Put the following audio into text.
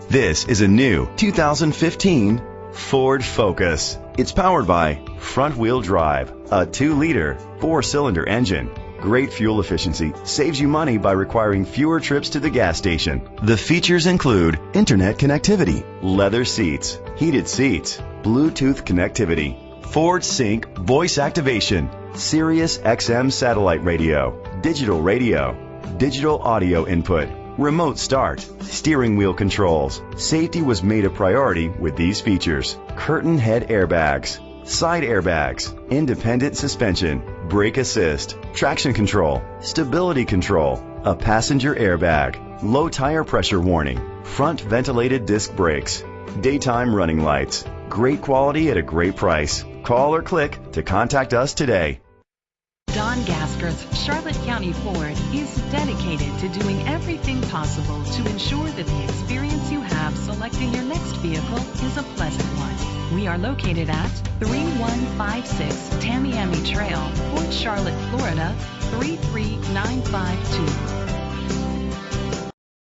This is a new 2015 Ford Focus. It's powered by front-wheel drive, a 2-liter, 4-cylinder engine. Great fuel efficiency saves you money by requiring fewer trips to the gas station. The features include internet connectivity, leather seats, heated seats, Bluetooth connectivity, Ford Sync voice activation, Sirius XM satellite radio, digital audio input, remote start, steering wheel controls. Safety was made a priority with these features: curtain head airbags, side airbags, independent suspension, brake assist, traction control, stability control, a passenger airbag, low tire pressure warning, front ventilated disc brakes, daytime running lights. Great quality at a great price. Call or click to contact us today. Don Gaskerth Charlotte County Ford is dedicated to doing everything possible to ensure that the experience you have selecting your next vehicle is a pleasant one. We are located at 3156 Tamiami Trail, Port Charlotte, Florida 33952.